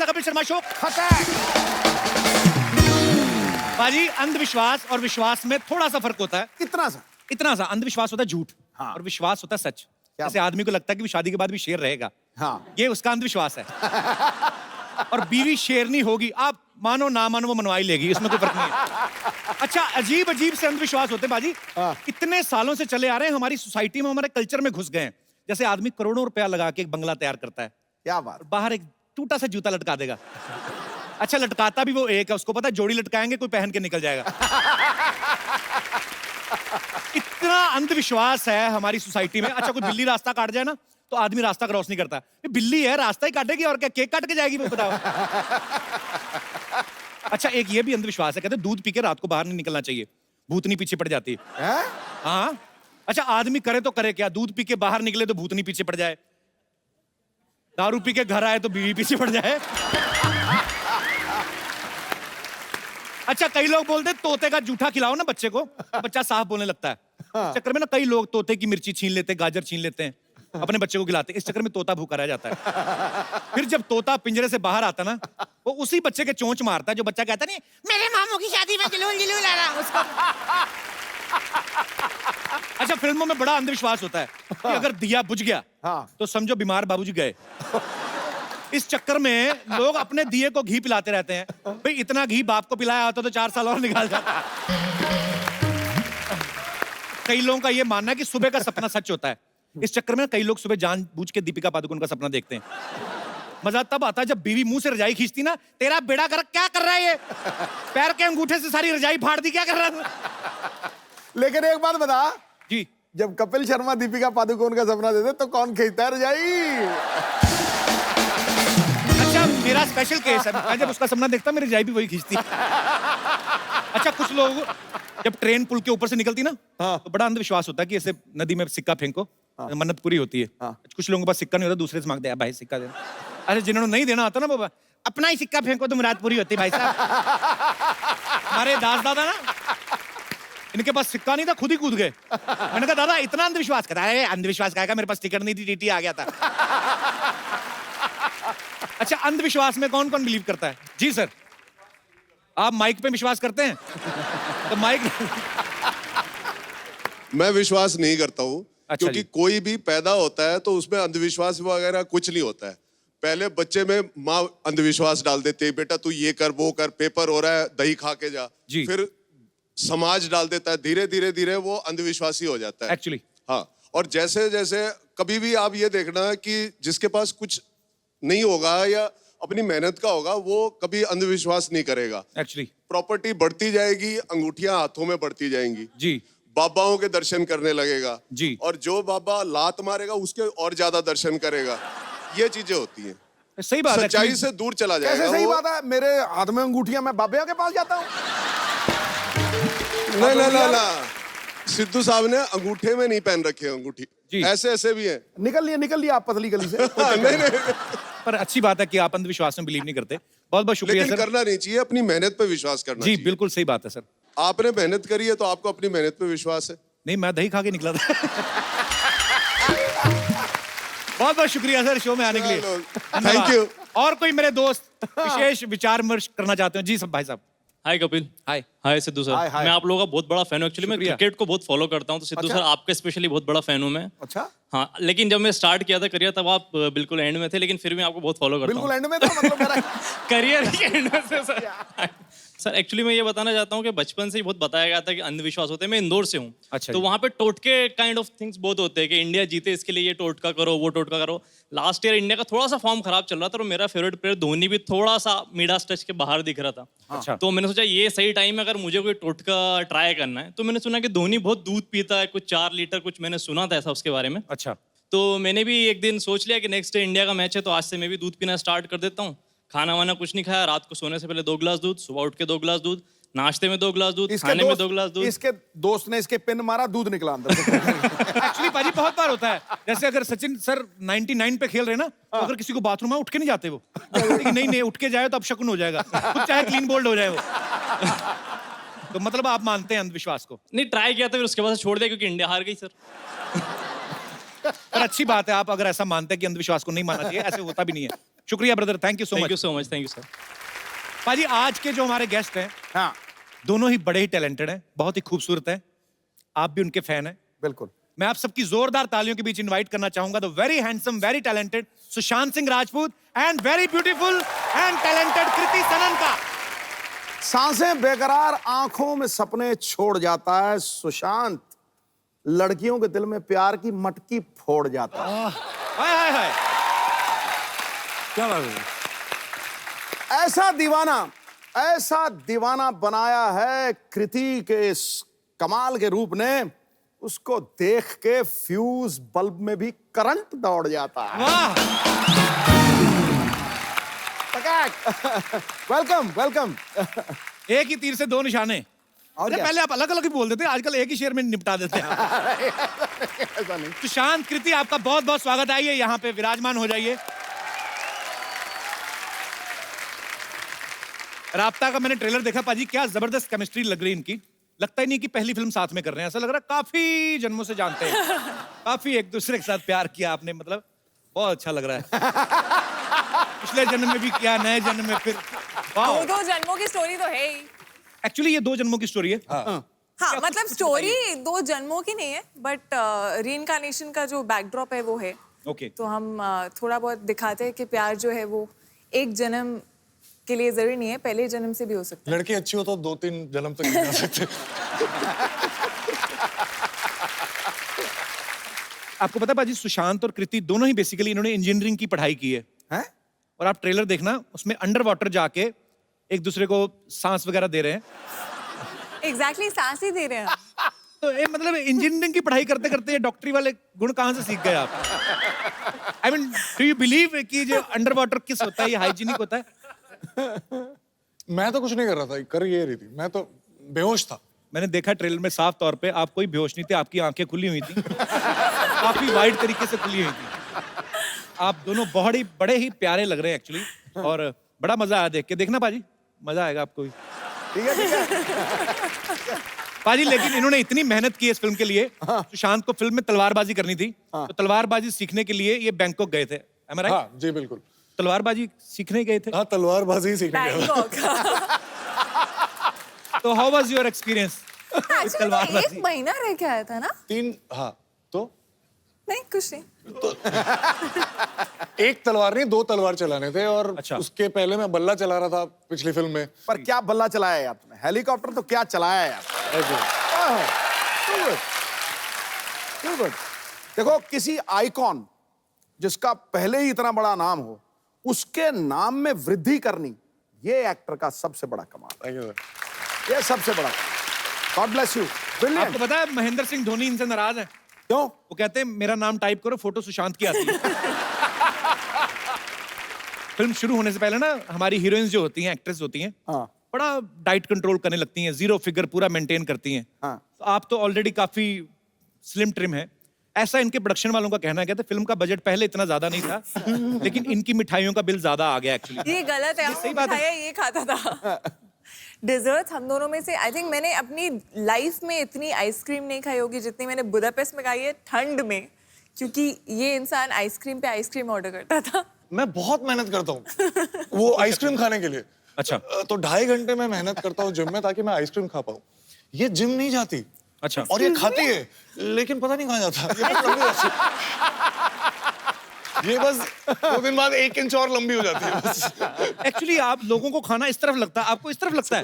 Kapil Sharma show. खतरनाक। बाजी, अंधविश्वास और विश्वास में थोड़ा सा फर्क होता है। कितना सा? इतना सा, अंधविश्वास होता है झूठ, हाँ। और विश्वास होता है सच। जैसे आदमी को लगता है कि वो शादी के बाद भी शेर रहेगा, हाँ। ये उसका अंधविश्वास है। और बीवी शेरनी होगी, आप मानो ना मानो वो मनवा ही लेगी, इसमें कोई फर्क नहीं है। अच्छा, अजीब अजीब से अंधविश्वास होते हैं बाजी, इतने सालों से चले आ रहे हैं, हमारी सोसाइटी में, हमारे कल्चर में घुस गए हैं। जैसे आदमी करोड़ों रुपया लगा के एक बंगला तैयार करता है, क्या बात। बाहर एक टूटा सा जूता लटका देगा। अच्छा, लटकाता भी वो एक है, उसको पता है जोड़ी लटकाएंगे कोई पहन के निकल जाएगा। इतना अंधविश्वास है हमारी सोसाइटी में। अच्छा, कोई बिल्ली रास्ता काट जाए ना, तो आदमी रास्ता क्रॉस नहीं करता। ये बिल्ली है, रास्ता ही काटेगी, और क्या केक काट के जाएगी वो, बताओ। अच्छा, एक ये भी अंधविश्वास है, कहते हैं दूध पी के रात को बाहर नहीं निकलना चाहिए, भूतनी पीछे पड़ जाती है। हाँ। अच्छा, आदमी करे तो करे क्या, दूध पी के बाहर निकले तो भूतनी पीछे पड़ जाए, दारू पी के घर आए तो बीवी पीछे पड़ जाए। अच्छा, कई लोग बोलते हैं तोते का जूठा खिलाओ ना बच्चे को, तो बच्चा साफ बोलने लगता है। इस चक्कर में ना कई लोग तोते की मिर्ची छीन लेते हैं, गाजर छीन लेते हैं, अपने बच्चे को खिलाते हैं। इस चक्कर में तोता भूखा रह जाता है। फिर जब तोता पिंजरे से बाहर आता ना, वो उसी बच्चे के चोंच मारता है जो बच्चा कहता नहीं मेरे मामू की शादी में जुलूल जुलूल आ रहा उसको। अच्छा, फिल्मों में बड़ा अंधविश्वास होता है कि अगर दिया बुझ गया तो समझो बीमार बाबूजी गए। इस चक्कर में लोग अपने दिए को घी पिलाते रहते हैं। भाई, इतना घी बाप को पिलाया होता तो 4 साल और निकाल जाता। कई लोगों का ये मानना है कि सुबह का सपना सच होता है। इस चक्कर में कई लोग सुबह जानबूझ के दीपिका पादुकोण का सपना देखते हैं। मजा तब आता है जब बीवी मुंह से रजाई खींचती ना, तेरा बेड़ा गर्क क्या कर रहा है ये, पैर के अंगूठे से सारी रजाई फाड़ दी, क्या कर रहा है। लेकिन एक बात बता जी, जब कपिल शर्मा दीपिका पादुकोण का सपना देते तो कौन खींचता है रजाई? अच्छा, मेरा स्पेशल केस है, मैं जब उसका सपना देखता मेरी रजाई भी वही खींचती। अच्छा, कुछ लोग जब ट्रेन पुल के ऊपर से निकलती ना, तो बड़ा अंधविश्वास होता है कि ऐसे नदी में सिक्का फेंको, मन्नत पूरी होती है। कुछ लोगों के पास सिक्का नहीं होता, दूसरे से मांगते हैं भाई सिक्का देना। अरे, जिन्होंने नहीं देना आता ना बाबा, अपना ही सिक्का फेंको तो मुराद पूरी होती है भाई साहब। हमारे दास दादा ना, इनके पास सिक्का नहीं था, खुद ही कूद गए। मैंने कहा दादा इतना अंधविश्वास, कहता है अंधविश्वास का, मेरे पास टिकट नहीं थी, टीटी आ गया था। अच्छा, अंधविश्वास में कौन कौन बिलीव करता है? जी सर, आप माइक पे विश्वास करते हैं? तो माइक मैं विश्वास नहीं करता हूँ। अच्छा क्योंकि जी। कोई भी पैदा होता है तो उसमें अंधविश्वास वगैरह कुछ नहीं होता है। पहले बच्चे में माँ अंधविश्वास डाल देती है, बेटा तू ये कर वो कर, पेपर हो रहा है दही खा के जा। जी। फिर समाज डाल देता है, धीरे धीरे धीरे वो अंधविश्वासी हो जाता है एक्चुअली। हाँ, और जैसे जैसे कभी भी आप ये देखना कि जिसके पास कुछ नहीं होगा या अपनी मेहनत का होगा, वो कभी अंधविश्वास नहीं करेगा। एक्चुअली। प्रॉपर्टी बढ़ती जाएगी, अंगूठियां हाथों में बढ़ती जाएंगी जी। बाबाओं के दर्शन करने लगेगा जी। और जो बाबा लात मारेगा उसके और ज्यादा दर्शन करेगा। ये चीजें होती हैं, सही बात है। सच्चाई से दूर चला जाएगा। कैसे सही वो- बात है? मेरे हाथ में अंगूठियां, मैं बाबे के पास जाता हूँ। ना सिद्धू साहब ने अंगूठे में नहीं पहन रखे अंगूठी, जी। ऐसे ऐसे भी हैं। निकल लिया आप पतली गली से। नहीं पर अच्छी बात है कि आप अंधविश्वास में बिलीव नहीं करते। बहुत बहुत शुक्रिया लेकिन सर। करना नहीं चाहिए, अपनी मेहनत पे विश्वास करना जी चाहिए। बिल्कुल सही बात है सर। आपने मेहनत करी है तो आपको अपनी मेहनत पे विश्वास है। नहीं, मैं दही खा के निकला था। बहुत बहुत शुक्रिया सर शो में आने के लिए। Thank you. और कोई मेरे दोस्त विशेष विचार विमर्श करना चाहते हो? जी सब भाई साहब। हाय कपिल। हाय। हाय सिद्धू सर। हाय, हाय। मैं आप लोगों का बहुत बड़ा फैन हूँ। एक्चुअली मैं शुक्रिया। क्रिकेट को बहुत फॉलो करता हूँ, तो सिद्धू अच्छा? सर आपका स्पेशली बहुत बड़ा फैन हूँ मैं। अच्छा, हाँ, लेकिन जब मैं स्टार्ट किया था करियर तब आप बिल्कुल एंड में थे, लेकिन फिर भी आपको बहुत फॉलो करता बिल्कुल हूँ। एंड में था, मतलब मेरा करियर ही एंड में से सर। सर एक्चुअली मैं ये बताना चाहता हूँ कि बचपन से ही बहुत बताया गया था कि अंधविश्वास होते हैं। मैं इंदौर से हूँ। अच्छा तो जी। वहाँ पे टोटके काइंड ऑफ थिंग्स बहुत होते हैं कि इंडिया जीते इसके लिए ये टोटका करो, वो टोटका करो। लास्ट ईयर इंडिया का थोड़ा सा फॉर्म खराब चल रहा था और मेरा फेवरेट प्लेयर धोनी भी थोड़ा सा मिडास टच के बाहर दिख रहा था। अच्छा। तो मैंने सोचा ये सही टाइम है अगर मुझे कोई टोटका ट्राई करना है। तो मैंने सुना कि धोनी बहुत दूध पीता है, कुछ 4 लीटर कुछ मैंने सुना था ऐसा उसके बारे में। अच्छा। तो मैंने भी एक दिन सोच लिया कि नेक्स्ट डे इंडिया का मैच है तो आज से मैं भी दूध पीना स्टार्ट कर देता हूँ। खाना वाना कुछ नहीं खाया, रात को सोने से पहले 2 गिलास दूध, सुबह उठ के 2 गिलास दूध, नाश्ते में 2 गिलास दूध, खाने में 2 गिलास दूध। इसके दोस्त ने इसके पिन मारा, दूध निकला अंदर से। एक्चुअली पाजी बहुत बार होता है, जैसे अगर सचिन सर 99 पे खेल रहे ना, तो अगर किसी को बाथरूम में उठ के नहीं जाते वो, कि नहीं उठ के जाए तो अब शकुन हो जाएगा, खुद चाहे क्लीन बोल्ड हो जाए वो। तो मतलब आप मानते हैं अंधविश्वास को? नहीं, ट्राई किया था फिर उसके बाद से छोड़ दिया क्योंकि इंडिया हार गई सर। पर अच्छी बात है आप अगर ऐसा मानते हैं कि अंधविश्वास को नहीं मानना चाहिए, ऐसे होता भी नहीं है। शुक्रिया brother, thank you so thank much. You so much, thank you sir. पाजी आज के जो हमारे गेस्ट हैं हाँ दोनों ही बड़े ही टैलेंटेड हैं, बहुत ही खूबसूरत हैं, आप भी उनके फैन हैं। बिल्कुल। मैं आप सबकी जोरदार तालियों के बीच इनवाइट करना चाहूंगा the very handsome, very talented Sushant Singh Rajput and very beautiful and talented Kriti Sanon का। सांसें बेकरार, आंखों में सपने छोड़ जाता है सुशांत, लड़कियों के दिल में प्यार की मटकी फोड़ जाता है। हाय हाय हाय, क्या बात है? ऐसा दीवाना बनाया है कृति के इस कमाल के रूप ने, उसको देख के फ्यूज बल्ब में भी करंट दौड़ जाता है। वाह, वेलकम वेलकम। एक ही तीर से दो निशाने। और अरे क्या? पहले आप अलग अलग ही बोल देते, आजकल एक ही शेर में निपटा देते हैं। ऐसा नहीं। सुशांत, कृति, आपका बहुत बहुत स्वागत। आइए यहाँ पे विराजमान हो जाइए। राब्ता का मैंने ट्रेलर देखा पाजी, क्या जबरदस्त केमिस्ट्री लग रही है इनकी। लगता ही नहीं कि पहली फिल्म साथ में कर रहे हैं, ऐसा लग रहा है काफी जन्मों से जानते हैं, काफी एक दूसरे के साथ प्यार किया आपने, मतलब बहुत अच्छा लग रहा है। पिछले जन्म में भी किया, नए जन्म में फिर। दो जन्मों की स्टोरी तो है ही। एक्चुअली ये 2 जन्मों की स्टोरी है। हाँ, मतलब स्टोरी 2 जन्मों की नहीं है, बट रीइंकार्नेशन का जो बैकड्रॉप है वो है। ओके। तो हम थोड़ा बहुत दिखाते हैं कि प्यार जो है वो एक जन्म के लिए जरूरी नहीं है, पहले जन्म से भी हो सकता है। लड़की अच्छी हो तो 2-3 जन्म तक नहीं जा सकते। आपको पता है पाजी, सुशांत और कृति दोनों ही बेसिकली इन्होंने इंजीनियरिंग की पढ़ाई की है। हैं? और आप ट्रेलर देखना, उसमें अंडर वाटर जाके एक दूसरे को सांस वगैरह दे रहे हैं। एग्जैक्टली सांस ही दे रहे हैं। तो ये मतलब इंजीनियरिंग की पढ़ाई करते करते ये डॉक्टरी वाले गुण कहाँ से सीख गए आप? I mean, do you believe कि जो अंडर वाटर किस होता है, ये हाइजीनिक होता है? मैं तो कुछ नहीं कर रहा था, कर ये रही थी, मैं तो बेहोश था। मैंने देखा ट्रेलर में साफ तौर पे, आप कोई बेहोश नहीं थे, आपकी आंखें खुली हुई थी, काफी वाइड तरीके से खुली हुई थी। आप दोनों बहुत ही बड़े ही प्यारे लग रहे हैं एक्चुअली, और बड़ा मजा आया देख के। देखना पाजी, मजा आएगा आपको भी। ठीक है। पाजी लेकिन इन्होंने इतनी मेहनत की इस फिल्म के लिए। सुशांत को फिल्म में तलवारबाजी करनी थी, तो तलवारबाजी सीखने के लिए ये बैंकॉक गए थे। Am I right? हाँ जी बिल्कुल। तलवारबाजी सीखने गए थे। हाँ, तलवारबाजी ही सीखने गया था। बैंकॉक। तो how was your experience? Actually, तो 1 महीना रह के आया था ना? 3, हाँ तो नहीं, कुछ नहीं। एक तलवार नहीं, 2 तलवार चलाने थे, और अच्छा। उसके पहले मैं बल्ला चला रहा था पिछली फिल्म में। पर क्या बल्ला चलाया यार तुमने, हेलीकॉप्टर तो क्या चलाया यार। Too good. देखो, किसी आइकॉन जिसका पहले ही इतना बड़ा नाम हो, उसके नाम में वृद्धि करनी, ये एक्टर का सबसे बड़ा कमाल Thank you, sir. है। ये सबसे बड़ा। God bless you. ब्रिलियंट। आपको पता है महेंद्र सिंह धोनी इनसे नाराज है। क्यों? वो कहते हैं मेरा नाम टाइप करो, फोटो सुशांत की आती है। फिल्म शुरू होने से पहले ना हमारी हीरोइंस जो होती हैं, एक्ट्रेस होती हैं, हाँ बड़ा डाइट कंट्रोल करने लगती हैं, 0 फिगर पूरा मेंटेन करती हैं। हाँ। तो आप तो ऑलरेडी काफी स्लिम ट्रिम है, ऐसा इनके प्रोडक्शन वालों का कहना है। कहते फिल्म का बजट पहले इतना ज्यादा नहीं था, लेकिन इनकी मिठाइयों का बिल ज्यादा आ गया एक्चुअली। ये गलत है, सही हम बात है। मिठाइयाँ ये खाता था। डिजर्ट्स हम दोनों में से आई थिंक मैंने अपनी लाइफ में इतनी आइसक्रीम नहीं खाई होगी जितनी मैंने बुदापेस्ट में खाई है ठंड में, क्योंकि ये इंसान आइसक्रीम पे आइसक्रीम ऑर्डर करता था। मैं बहुत मेहनत करता हूँ वो आइसक्रीम खाने के लिए। अच्छा। तो 2.5 घंटे मैं मेहनत करता हूँ जिम में, ताकि मैं आइसक्रीम खा पाऊँ। ये जिम नहीं जाती। अच्छा। और ये खाती है, लेकिन पता नहीं कहाँ जाता। ये बस लंबी जाती है। ये बस 2 दिन बाद 1 इंच और लंबी हो जाती है बस। एक्चुअली आप लोगों को खाना इस तरफ लगता है, आपको इस तरफ लगता है।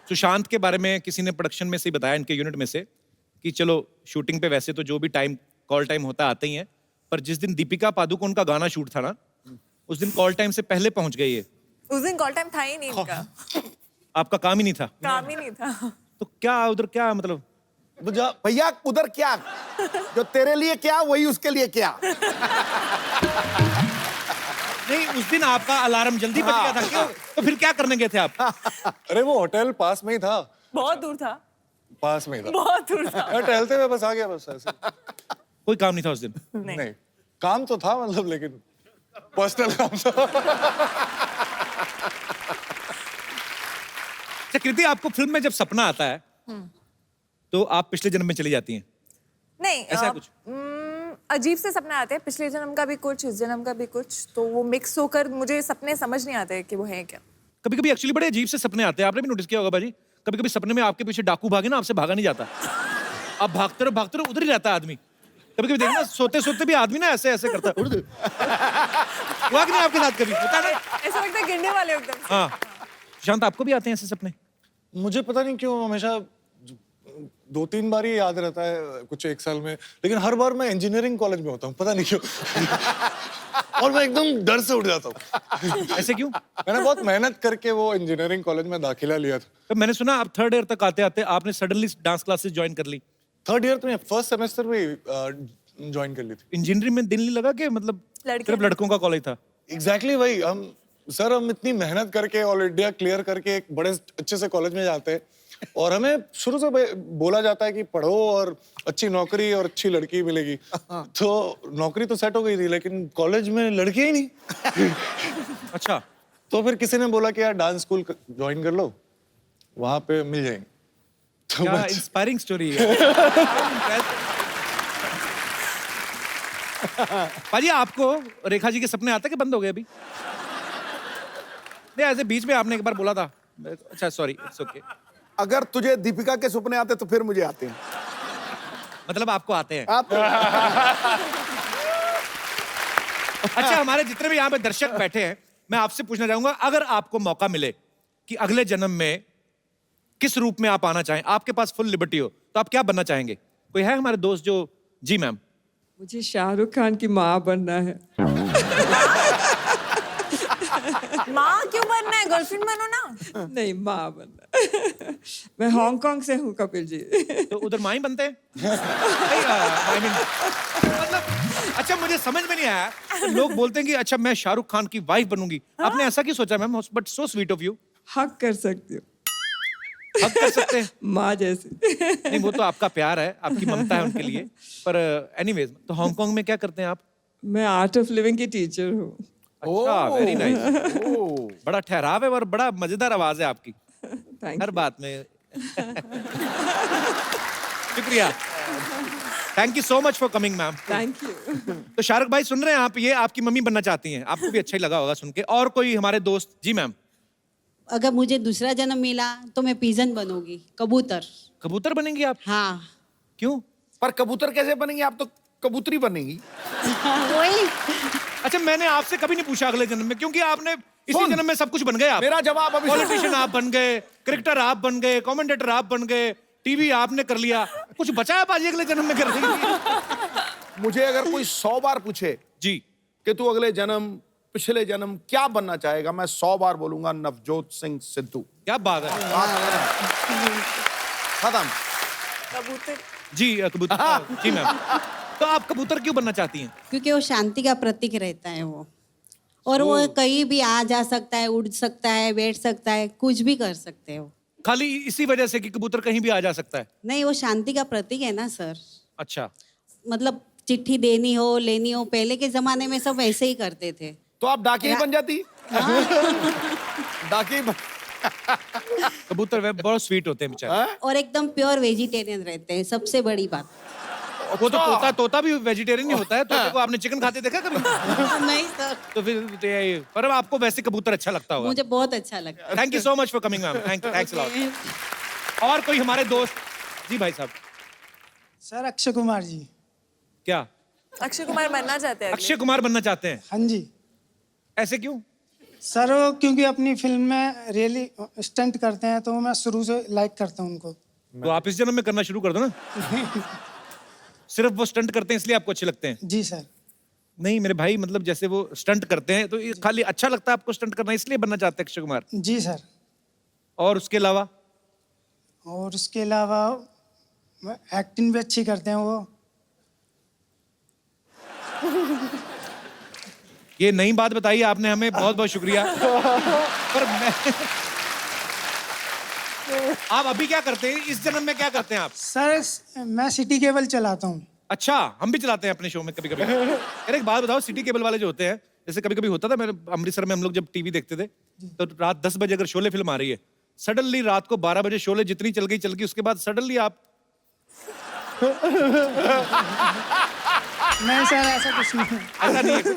सुशांत के बारे में किसी ने प्रोडक्शन में से ही बताया, इनके यूनिट में से, कि चलो शूटिंग पे वैसे तो जो भी टाइम कॉल टाइम होता आते ही है, पर जिस दिन दीपिका पादुकोण का गाना शूट था ना, उस दिन कॉल टाइम से पहले पहुंच गए ये। उस दिन कॉल टाइम था ही नहीं इनका, आपका काम ही नहीं था। काम ही नहीं था। तो क्या उधर क्या मतलब? भैया उधर क्या, जो तेरे लिए क्या वही उसके लिए क्या। नहीं, उस दिन आपका अलार्म जल्दी बज गया था क्यों? तो फिर क्या करने गए थे आप? अरे वो होटल पास में ही था। बहुत दूर था, पास में ही था। बहुत दूर था। मैं टहलते हुए बस आ गया, बस ऐसे। कोई काम नहीं था उस दिन? नहीं, काम तो था मतलब, लेकिन पर्सनल काम था। कृति, आपको फिल्म में जब सपना आता है तो आप पिछले जन्म में चली जाती हैं? नहीं, ऐसा कुछ? अजीब से सपने आते हैं, पिछले जन्म का भी कुछ, इस जन्म का भी कुछ, तो वो मिक्स होकर मुझे सपने समझ नहीं आते कि वो है क्या। कभी कभी एक्चुअली बड़े अजीब से सपने आते हैं, आपने भी नोटिस किया होगा भाजी। कभी कभी सपने में आपके पीछे डाकू भागे ना, आपसे भागा नहीं जाता, आप भागते रहो उधर ही रहता है आदमी। कभी कभी देखना सोते सोते भी आदमी ना ऐसे ऐसे करता है, उड़ हुआ कि नहीं आपके साथ कभी होता है ना? ऐसा लगता है गिरने वाले हो एकदम से। हाँ शांत, आपको भी आते हैं ऐसे सपने? मुझे पता नहीं क्यों हमेशा 2-3 बार ही याद रहता है कुछ एक साल में, लेकिन हर बार मैं इंजीनियरिंग कॉलेज में होता हूँ, पता नहीं क्यों। और मैं एकदम डर से उठ जाता हूँ। ऐसे क्यों? मैंने बहुत मेहनत करके वो इंजीनियरिंग कॉलेज में दाखिला लिया था। तो मैंने सुना आप 3rd ईयर तक आते आते आपने सडनली डांस क्लासेस ज्वाइन कर ली। 3rd ईयर में फर्स्ट सेमेस्टर में ज्वाइन कर ली थी। इंजीनियरिंग में दिल नहीं लगा कि मतलब सिर्फ लड़कों का कॉलेज था? एग्जैक्टली वही, हम इतनी मेहनत करके ऑल इंडिया क्लियर करके एक बड़े अच्छे से कॉलेज में जाते हैं और हमें शुरू से बोला जाता है कि पढ़ो और अच्छी नौकरी और अच्छी लड़की मिलेगी। तो नौकरी तो सेट हो गई थी, लेकिन कॉलेज में लड़की ही नहीं। अच्छा, तो फिर किसी ने बोला कि यार डांस स्कूल ज्वाइन कर लो, वहां पे मिल जाएंगे। तो क्या मैं- इंस्पायरिंग स्टोरी है। पाजी, आपको रेखा जी के सपने आते कि बंद हो गए अभी? नहीं, ऐसे बीच में आपने एक बार बोला था। अच्छा सॉरी, इट्स ओके। अगर तुझे दीपिका के सपने आते तो फिर मुझे आते हैं। मतलब आपको आते हैं? आते हैं। अच्छा, हमारे जितने भी यहाँ पे दर्शक बैठे हैं, मैं आपसे पूछना चाहूंगा, अगर आपको मौका मिले कि अगले जन्म में किस रूप में आप आना चाहें, आपके पास फुल लिबर्टी हो, तो आप क्या बनना चाहेंगे? कोई है हमारे दोस्त जो? जी मैम। मुझे शाहरुख खान की माँ बनना है। माँ क्यों बनना है? गर्लफ्रेंड बनो ना। नहीं, माँ बनना। मैं हांगकांग से हूँ कपिल जी। तो उधर माँ ही बनते हैं? नहीं, I mean, मतलब अच्छा, मुझे समझ में नहीं आया, लोग बोलते हैं कि अच्छा मैं शाहरुख खान की वाइफ बनूंगी। आपने ऐसा क्यों सोचा ma'am? But so sweet of you. हक कर सकती हूँ, अब कर सकते हैं? माँ जैसी। नहीं, वो तो आपका प्यार है, आपकी ममता है उनके लिए। पर एनीवेज, तो हांगकांग में क्या करते हैं आप? मैं आर्ट ऑफ लिविंग की टीचर हूँ। अच्छा, वेरी नाइस। बड़ा ठहराव है और बड़ा मजेदार आवाज है आपकी Thank हर you. बात में। शुक्रिया, thank you so much for coming ma'am. Thank you. तो शाहरुख भाई सुन रहे हैं आप, ये आपकी मम्मी बनना चाहती हैं, आपको भी अच्छा ही लगा होगा सुन के। और कोई हमारे दोस्त? जी मैम। अगर मुझे दूसरा जन्म मिला तो मैं पिजन बनूंगी, कबूतर। कबूतर बनेंगी आप? हाँ। क्यों? पर कबूतर कैसे बनेंगी? आप तो कबूतरी बनेंगी। वही। अच्छा, मैंने आपसे कभी नहीं पूछा अगले जन्म में, क्योंकि आपने इसी सुन, जन्म में सब कुछ बन गए आप। मेरा जवाब अभी पॉलिटिशियन आप बन गए, क्रिकेटर आप बन गए, कमेंटेटर आप बन गए, टीवी आपने कर लिया। कुछ बचा है बाजी अगले जन्म में करने के लिए? मुझे अगर कोई 100 बार पूछे जी, कि तू अगले जन्म पिछले जन्म क्या बनना चाहेगा, मैं 100 बार बोलूंगा नवजोत सिंह सिद्धू। क्या बात है। खत्म। कबूतर। जी कबूतर। जी मैम। तो आप कबूतर क्यों बनना चाहती हैं? क्योंकि वो शांति का प्रतीक रहता है वो, और वो कहीं भी आ जा सकता है, उड़ सकता है, बैठ सकता है, कुछ भी कर सकते हैं वो। खाली इसी वजह से कि कबूतर कहीं भी आ जा सकता है? नहीं, वो शांति का प्रतीक है ना सर। अच्छा, मतलब चिट्ठी देनी हो, लेनी हो, पहले के जमाने में सब ऐसे ही करते थे। तो आप डाकिया ही बन जाती। डाकिया ही बन। कबूतर वे बहुत स्वीट होते हैं बेचारे। और एकदम प्योर वेजिटेरियन रहते हैं, सबसे बड़ी बात। वो तो तोता भी वेजिटेरियन ही होता है। तोते को आपने चिकन खाते देखा कभी? नहीं सर, तो फिर तो ये, पर अब आपको वैसे कबूतर अच्छा लगता होगा। मुझे बहुत अच्छा लगता है। Thank you so much for coming ma'am. Thanks a lot. और कोई हमारे दोस्त? जी भाई साहब। सर अक्षय कुमार जी। क्या अक्षय कुमार बनना चाहते हैं अगले। अक्षय कुमार बनना चाहते हैं? हाँ जी ऐसे क्यों? सर, वो क्योंकि अपनी फिल्म में रियली स्टंट करते हैं, तो मैं शुरू से लाइक करता हूँ उनको। तो आप इस जन्म में करना शुरू कर दो ना। सिर्फ वो स्टंट करते हैं इसलिए आपको अच्छे लगते हैं? जी सर। नहीं मेरे भाई, मतलब जैसे वो स्टंट करते हैं तो ये खाली अच्छा लगता है आपको स्टंट करना, इसलिए बनना चाहते हैं अक्षय कुमार? जी सर। और उसके अलावा? और उसके अलावा एक्टिंग भी अच्छी करते हैं वो। ये नई बात बताई आपने हमें, बहुत बहुत शुक्रिया। पर मैं आप अभी क्या करते हैं? इस जन्म में क्या करते हैं आप? सर मैं सिटी केबल चलाता हूँ। अच्छा, हम भी चलाते हैं अपने शो में कभी कभी। यार एक बात बताओ, सिटी केबल वाले जो होते हैं, जैसे कभी कभी होता था, मेरे अमृतसर में हम लोग जब टीवी देखते थे, तो रात 10 बजे अगर शोले फिल्म आ रही है, सडनली रात को 12 बजे शोले जितनी चल गई, उसके बाद सडनली आप नहीं सर, ऐसा कुछ नहीं है। ऐसा नहीं है कुछ?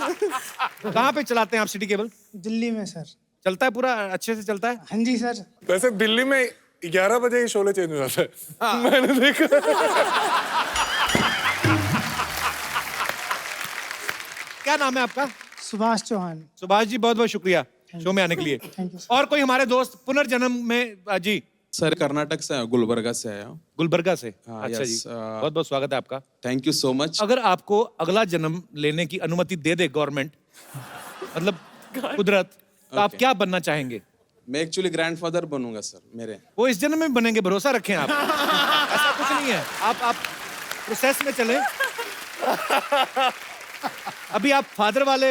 कहाँ पे चलाते हैं आप सिटी केबल? दिल्ली में सर। चलता है पूरा अच्छे से चलता है? हाँ जी सर। वैसे दिल्ली में 11 बजे ही शोले चेंज हो जाता है। मैंने देखा। क्या नाम है आपका? सुभाष चौहान। सुभाष जी, बहुत बहुत शुक्रिया शो में आने के लिए। Thank you. और कोई हमारे दोस्त पुनर्जन्म में जी? सर कर्नाटक से गुलबर्गा से आया हूँ। गुलबर्गा से? हाँ, अच्छा जी, यस, बहुत बहुत स्वागत है आपका। Thank you so much. अगर आपको अगला जन्म लेने की अनुमति दे दे गवर्नमेंट, मतलब कुदरत, तो आप Okay. क्या बनना चाहेंगे? मैं एक्चुअली ग्रैंडफादर बनूंगा सर मेरे। वो इस जन्म में बनेंगे, भरोसा रखें आप। ऐसा कुछ नहीं है, आप प्रोसेस में चलें। अभी आप फादर वाले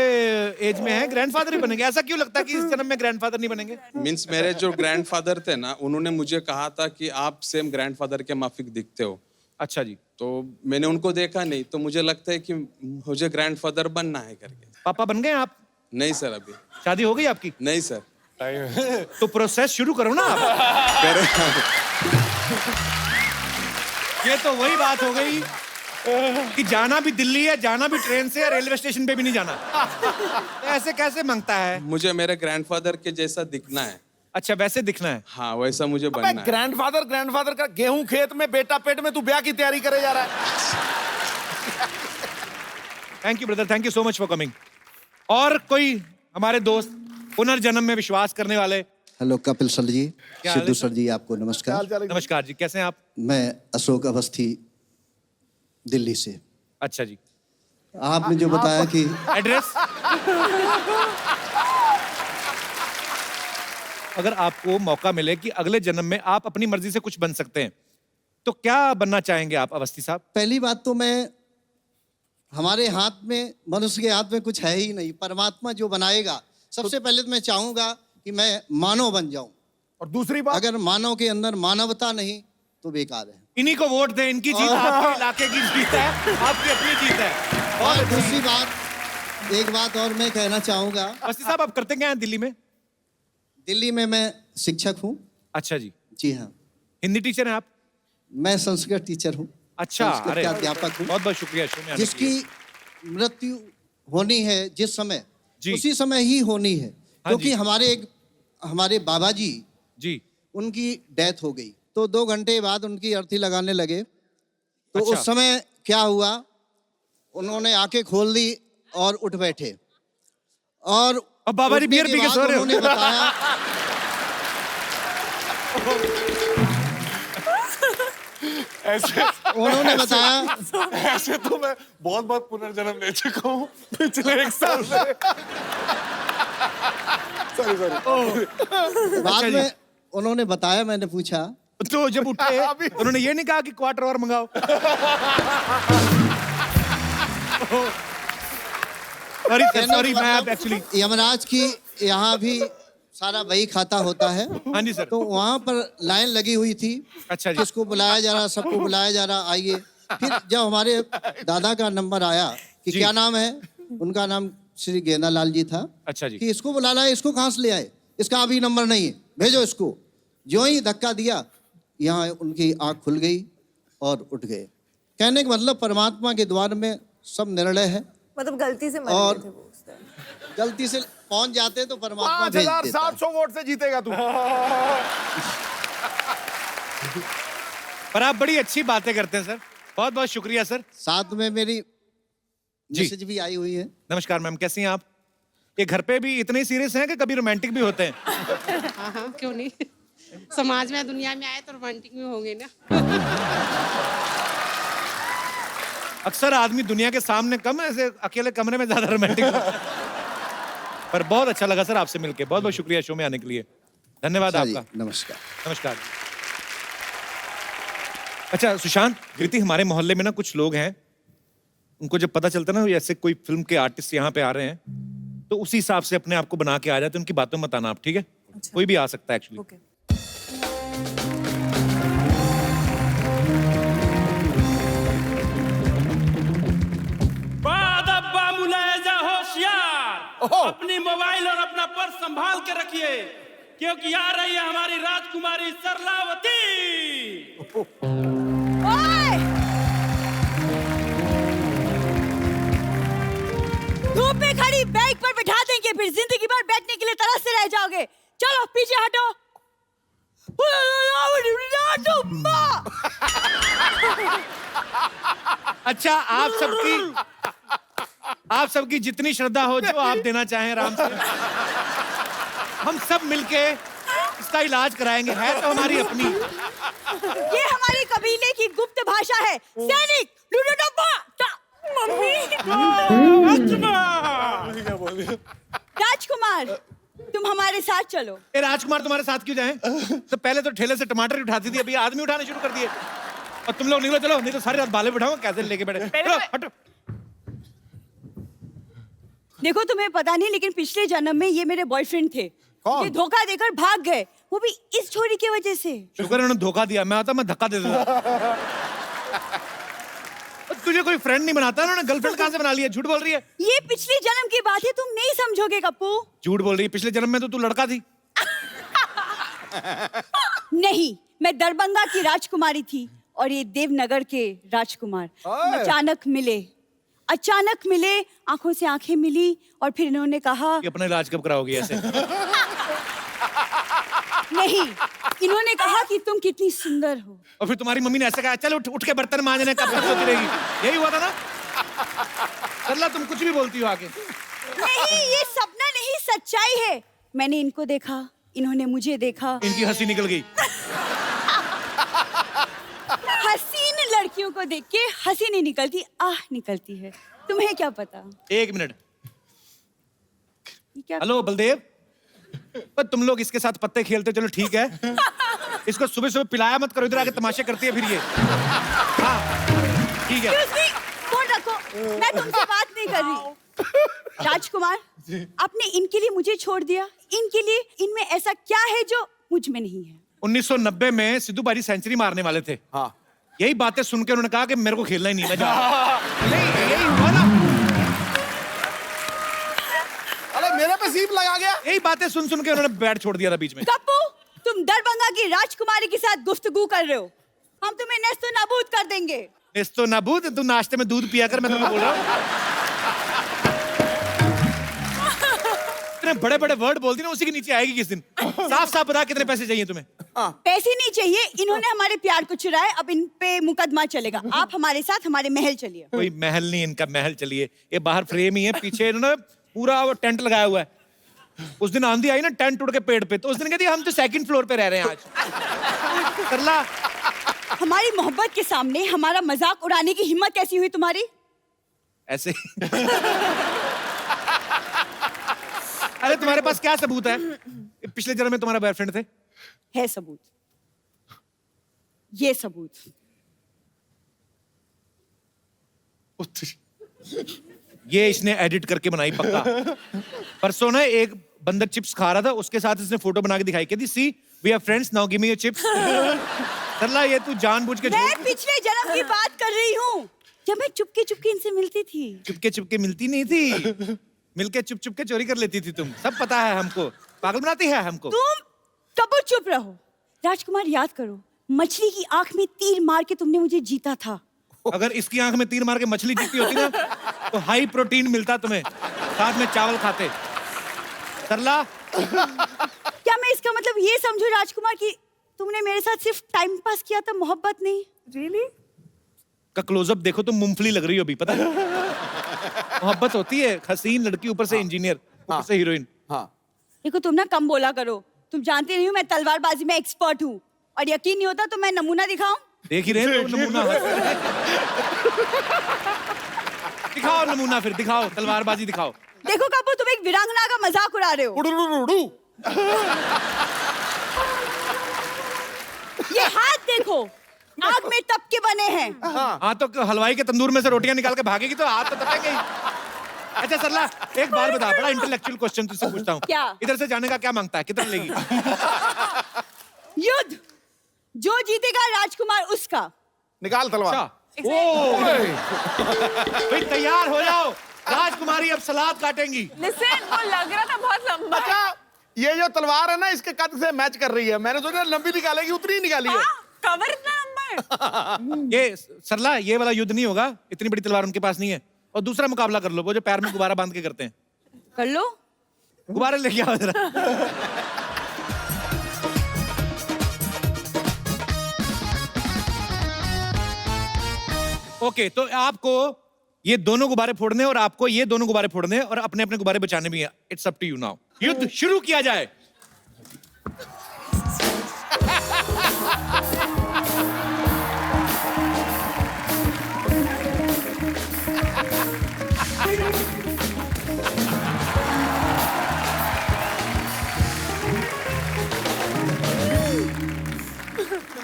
एज में हैं, ग्रैंडफादर ही बनेंगे। ऐसा क्यों लगता है कि इस जन्म में ग्रैंडफादर नहीं बनेंगे? मीन्स मेरे जो ग्रैंडफादर थे ना, उन्होंने मुझे कहा था कि आप सेम ग्रैंडफादर के माफिक दिखते हो। अच्छा जी। तो मैंने उनको देखा नहीं, तो मुझे लगता है कि मुझे ग्रैंडफादर बनना है करके। पापा बन गए आप? नहीं सर, अभी शादी हो गई आपकी? नहीं सर। तो प्रोसेस शुरू करो ना आप। ये तो वही बात हो गई कि जाना भी दिल्ली है, जाना भी ट्रेन से, रेलवे स्टेशन पे भी नहीं जाना। ऐसे कैसे मांगता है? मुझे मेरे ग्रैंडफादर के जैसा दिखना है। अच्छा, वैसे दिखना है? हाँ, वैसा मुझे बनना है। ग्रैंडफादर का गेहूं खेत में, बेटा पेट में, तू ब्याह की तैयारी करे जा रहा है। Thank you brother, thank you so much for coming. और कोई हमारे दोस्त पुनर्जन्म में विश्वास करने वाले? हेलो कपिल सर जी, क्या हाल है सिद्धू सर? सर जी, आपको नमस्कार। नमस्कार जी, कैसे हैं आप? मैं अशोक अवस्थी, दिल्ली से। अच्छा जी। आपने जो बताया कि एड्रेस? अगर आपको मौका मिले कि अगले जन्म में आप अपनी मर्जी से कुछ बन सकते हैं, तो क्या बनना चाहेंगे आप अवस्थी साहब? पहली बात तो मैं, हमारे हाथ में, मनुष्य के हाथ में कुछ है ही नहीं। परमात्मा जो बनाएगा, सबसे पहले तो मैं चाहूंगा कि मैं मानव बन जाऊं। और दूसरी बात, अगर मानव के अंदर मानवता नहीं तो बेकार है। इन्हीं को वोट दें, इनकी जीत आपके इलाके की जीत है, आपकी अपनी जीत है। और दूसरी बात, एक बात और मैं कहना चाहूंगा। अवस्थी साहब, आप करते क्या हैं दिल्ली में? दिल्ली में मैं शिक्षक हूँ। अच्छा जी। जी हाँ। हिंदी टीचर हैं आप? मैं संस्कृत टीचर हूँ। अच्छा, संस्कृत अरे का अध्यापक हूँ। बहुत बहुत शुक्रिया शो में आने के जिसकी लिए। मृत्यु होनी है जिस समय, जी। उसी समय ही होनी है। हाँ क्योंकि जी। हमारे बाबा जी, जी, उनकी डेथ हो गई, तो 2 घंटे बाद उनकी अर्थी लगाने लगे। तो अच्छा। उस समय क्या हुआ, उन्होंने आंखें खोल दी और उठ बैठे। और अब बाबा जी उठने बियर के पी के बाद सो रहे हो। उन्होंने बताया ऐसे उन्होंने बताया ऐसे तो मैं बहुत बहुत पुनर्जन्म ले चुका हूँ पिछले 1 साल से। सॉरी। बाद जी। में उन्होंने बताया, मैंने पूछा तो जब उठे उन्होंने ये नहीं कहा कि क्वार्टर और मंगाओ? सॉरी मैं एक्चुअली, यमराज की यहाँ भी सारा वही खाता होता है। हाँ जी सर। तो वहाँ पर लाइन लगी हुई थी। अच्छा जी। किसको बुलाया जा रहा, सबको बुलाया जा रहा, आइए। फिर जब हमारे दादा का नंबर आया कि जी। क्या नाम है, उनका नाम श्री गेंदा लाल जी था। अच्छा जी। कि इसको बुलाना है, इसको कहाँ से ले आए, इसका अभी नंबर नहीं है, भेजो इसको। जो ही धक्का दिया, यहाँ उनकी आँख खुल गई और उठ गए। कहने का मतलब, परमात्मा के द्वार में सब निर्णय है। मतलब गलती से मर और गए थे वो उस time। गलती से पहुंच जाते तो परमात्मा भेज देता है। 5,700 वोट से जीतेगा तू। पर आप बड़ी अच्छी बातें करते हैं सर, बहुत बहुत शुक्रिया सर। साथ में मेरी जी। मैसेज भी आई हुई है। नमस्कार मैम, कैसी हैं आप? ये घर पे भी इतने सीरियस हैं कि कभी रोमांटिक भी होते हैं? हाँ हाँ, क्यों नहीं। समाज में, दुनिया में आए तो रोमांटिक में होंगे ना। अक्सर आदमी दुनिया के सामने कम, ऐसे अकेले कमरे में ज्यादा रोमांटिक होता है। पर बहुत अच्छा लगा सर आपसे मिलके, बहुत बहुत शुक्रिया शो में आने के लिए। धन्यवाद अच्छा जी, आपका। नमस्कार। नमस्कार। अच्छा सुशांत, कृति, हमारे मोहल्ले में ना कुछ लोग हैं, उनको जब पता चलता है ना ऐसे कोई फिल्म के आर्टिस्ट यहाँ पे आ रहे हैं, तो उसी हिसाब से अपने आप को बना के आ जाते हैं। उनकी बातों में मत आना आप, ठीक है? अच्छा। कोई भी आ सकता है एक्चुअली। ओके। होशियार, अपनी मोबाइल और अपना पर्स संभाल के रखिए, क्योंकि आ रही है हमारी राजकुमारी सरलावती। ओए! पे खड़ी बैग पर बिठा देंगे, फिर जिंदगी भर बैठने के लिए तरसते रह जाओगे। चलो पीछे हटो। अच्छा, आप सबकी जितनी श्रद्धा हो, जो आप देना चाहें आराम से, हम सब मिलके इसका इलाज कराएंगे। है तो हमारी अपनी। ये हमारे कबीले की गुप्त भाषा है। सैनिक राजकुमार, तुम हमारे साथ चलो। ए राजकुमार तुम्हारे साथ क्यों जाएं? तो पहले तो ठेले से टमाटर उठाती थी, अभी आदमी उठाने शुरू कर दिए। और तुम लोग निकलो, चलो, नहीं तो सारी रात बाले बिठाऊंगा। कैसे लेके बैठे? चलो हटो। देखो तुम्हें पता नहीं, लेकिन पिछले जन्म में ये मेरे बॉयफ्रेंड थे। ये धोखा देकर भाग गए, वो भी इस छोरी की वजह से। शुक्र उन्होंने धोखा दिया, मैं आता मैं धक्का दे देता। तुझे कोई फ्रेंड नहीं बनाता, उन्होंने गर्लफ्रेंड कहां से बना लिया? झूठ बोल रही है। ये पिछले जन्म की बात है, तुम नहीं समझोगे कप्पू। झूठ बोल रही है, पिछले जन्म में तो तू लड़का थी। नहीं, मैं दरभंगा की राजकुमारी थी और ये देवनगर के राजकुमार। अचानक मिले, आंखों से आंखें मिली और फिर इन्होंने कहा कि अपना इलाज कब कराओगी ऐसे? नहीं, इन्होंने कहा कि तुम कितनी सुंदर हो। और फिर तुम्हारी मम्मी ने ऐसे कहा, चल उठ के बर्तन मांजने, कब तक सोती रहेगी? यही हुआ था ना? सरला, तुम कुछ भी बोलती हो आगे। नहीं, ये सपना नहीं, सच्चाई है। मैंने इनको देखा, इन्होंने मुझे देखा। इनकी हंसी निकल गई। हसीन लड़कियों को देख के हंसी नहीं निकलती, आह निकलती है। तुम्हें क्या पता? एक मिनट। हेलो बलदेव, पर तुम लोग इसके साथ पत्ते खेलते, चलो ठीक है। इसको सुबह सुबह पिलाया मत करो, इधर आके तमाशे करती है फिर ये। हाँ ठीक है। फोन रखो, मैं तुमसे बात नहीं कर रही। राजकुमार, आपने इनके लिए मुझे छोड़ दिया। इनके लिए, इनमें ऐसा क्या है जो मुझ में नहीं है? 1990 में सिद्धू बाजी सेंचुरी मारने वाले थे। हाँ। यही बातें सुन के उन्होंने कहा कि मेरे को खेलना ही नहीं, मैं जा रहा हूं। यही हुआ ना? अरे मेरे पे सीप लगा गया। यही बातें सुन के उन्होंने बैट छोड़ दिया था बीच में। कप्पू, तुम दरभंगा की राजकुमारी के साथ गुफ्तगू कर रहे हो। हम तुम्हें नेस्तो नाबूद कर देंगे। नेस्तो नाबूद? तू नाश्ते में दूध पिया कर, मैं तुम्हें बोल रहा हूँ। इतने बड़े बड़े वर्ड बोलती ना, उसी के नीचे आएगी किस दिन। साफ साफ बता, कितने पैसे चाहिए तुम्हें? पैसे नहीं चाहिए, इन्होंने हमारे प्यार को चुराया, अब इन पे मुकदमा चलेगा। आप हमारे साथ हमारे महल चलिए। कोई महल नहीं, इनका महल चलिए। ये बाहर फ्रेम ही है, पीछे इन्होंने पूरा वो टेंट लगाया हुआ है। उस दिन आंधी आई ना, टेंट उड़ के पेड़ पे, तो उस दिन कहती हम तो सेकंड फ्लोर पे रह रहे हैं आज। सरला, हमारी मोहब्बत के सामने हमारा मजाक उड़ाने की हिम्मत कैसी हुई तुम्हारी? ऐसे अरे तुम्हारे पास क्या सबूत है? पिछले जन्म में तुम्हारा बॉयफ्रेंड थे? है सबूत, ये सबूत। ये इसने एडिट करके बनाई पक्का। परसों ना एक बंदर चिप्स खा रहा था, उसके साथ इसने फोटो बना के दिखाई, कहती सी we are friends, now give me your chips. Sarla, ये तू जानबूझ के मैं पिछले जन्म की बात कर रही हूँ, जब मैं चुपके चुपके इनसे मिलती थी। चुपके मिलती नहीं थी, मिलके चुप के चोरी कर लेती थी तुम। सब पता है हमको, पागल बनाती है हमको। तुम कबूल चुप रहो। राजकुमार, याद करो, मछली की आंख में तीर मार के तुमने मुझे जीता था। अगर इसकी आंख में तीर मार के मछली जीती होती ना, तो हाई प्रोटीन मिलता तुम्हें, साथ में चावल खाते। सरला, क्या मैं इसका मतलब ये समझूं राजकुमार कि तुमने मेरे साथ सिर्फ टाइम पास किया था, मोहब्बत नहीं? Really? का क्लोजअप देखो, तुम मूंगफली लग रही हो अभी, पता है? मोहब्बत होती है, हसीन लड़की ऊपर से इंजीनियर, ऊपर से हीरोइन। हाँ। देखो, तुम ना कम बोला करो। तुम जानते नहीं हो मैं तलवारबाजी में एक्सपर्ट हूँ, और यकीन नहीं होता तो मैं नमूना दिखाऊं? देख ही रहे हो नमूना। दिखाओ नमूना, फिर दिखाओ, तलवारबाजी दिखाओ। देखो कपूर, तुम एक वीरांगना का मजाक उड़ा रहे हो। ये हाथ देखो, आग में तप के बने हैं। हाँ, तो हलवाई के तंदूर में से रोटियां निकाल के भागेगी तो हाथ तो तपेंगे ही। अच्छा सरला, एक बात बता, बड़ा इंटेलेक्चुअल क्वेश्चन तुझसे पूछता हूँ। क्या? इधर से जाने का क्या मांगता है, कितना लेगी? युद्ध, जो जीतेगा राजकुमार उसका। निकाल तलवार। भाई तैयार हो जाओ, राजकुमारी अब सलाद काटेंगी। Listen, वो लग रहा था बहुत लंबा। अच्छा, ये जो तलवार है ना, इसके कद से मैच कर रही है। मैंने सोचा लंबी निकालेगी, उतनी ही निकाली है। कवर इतना लंबा है। ये सरला, ये वाला युद्ध नहीं होगा, इतनी बड़ी तलवार उनके पास नहीं है। और दूसरा मुकाबला कर लो, वो जो पैर में गुब्बारा बांध के करते हैं। कर लो। गुब्बारे लेके आओ जरा। ओके, तो आपको ये दोनों गुब्बारे फोड़ने और आपको ये दोनों गुब्बारे फोड़ने और अपने अपने गुब्बारे बचाने भी हैं। It's up to you now. युद्ध शुरू किया जाए।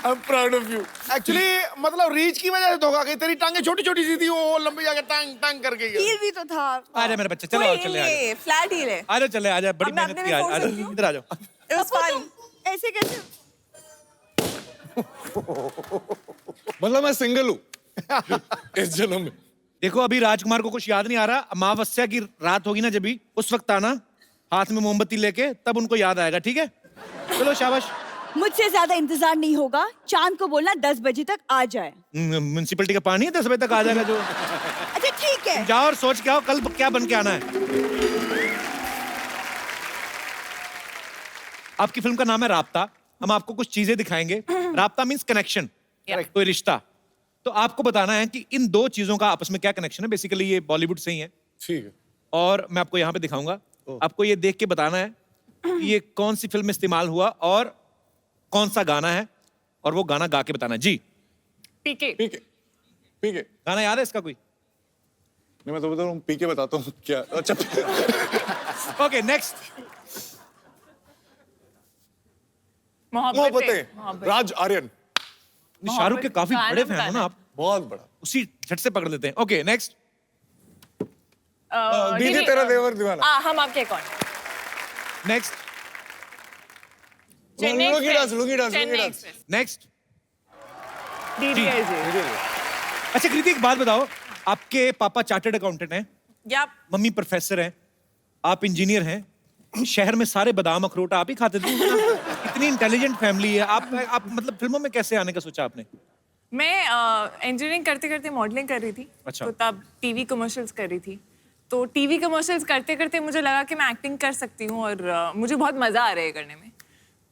I'm proud of you. Actually मतलब रीच की वजह से धोखा गई, तेरी टांगे छोटी छोटी सी थी, वो लंबी जाके टांग टांग करके गई। हील भी तो था। आजा मेरे बच्चे, चलो आओ, चले आजा। फ्लैट हील है। आजा चले, आजा, बड़ी अब मैं मेहनत अपने की, में फोड़ आजा सकती हूँ? इधर आ जाओ। It was fun. ऐसे कैसे? मतलब मैं सिंगल हूँ इस जन्म में। देखो अभी राजकुमार को कुछ याद नहीं आ रहा, अमावस्या की रात होगी ना जब भी, उस वक्त आना हाथ में मोमबत्ती लेके, तब उनको याद आएगा, ठीक है? चलो शाबाश। मुझसे ज्यादा इंतजार नहीं होगा, चांद को बोलना 10 बजे तक आ जाए। म्युनिसिपैलिटी का पानी है, 10 बजे तक आ जाएगा जो। अच्छा ठीक है। जाओ और सोच के आओ कल क्या बन के आना है। आपकी फिल्म का नाम है राब्ता। हम आपको कुछ चीजें दिखाएंगे। राब्ता मींस कनेक्शन, कोई रिश्ता। तो आपको बताना है कि इन दो चीजों का आपस में क्या कनेक्शन है। बेसिकली ये बॉलीवुड से ही है। ठीक है। और मैं आपको यहाँ पे दिखाऊंगा। आपको ये देख के बताना है कि ये कौन सी फिल्म में इस्तेमाल हुआ और कौन सा गाना है, और वो गाना गा के बताना है। जी। पीके। पीके। पीके। गाना याद है इसका कोई? नहीं, मैं तो बता रहा हूँ, पीके बताता हूँ क्या। अच्छा। Okay, next. मोहब्बतें। राज आर्यन। शाहरुख के काफी बड़े फैन हो ना आप? बहुत बड़ा। उसी झट से पकड़ लेते हैं। Okay, next. दीदी तेरा देवर दीवाना। हम आपके कौन? Next. Lungi dance, lungi dance, lungi dance. Next. DDLJ. अच्छा कृति, एक बात बताओ, आपके पापा चार्टर्ड अकाउंटेंट हैं, या मम्मी प्रोफेसर हैं, आप इंजीनियर हैं, शहर में सारे बादाम अखरोट आप ही खाते थे। इतनी इंटेलिजेंट फैमिली है, आप मतलब फिल्मों में कैसे आने का सोचा आपने? मैं इंजीनियरिंग करते करते मॉडलिंग कर रही थी। अच्छा। तो तब टीवी कमर्शियल्स कर रही थी। तो टीवी कमर्शियल्स करते करते मुझे लगा कि मैं एक्टिंग कर सकती हूँ और मुझे बहुत मजा आ रहा है करने में।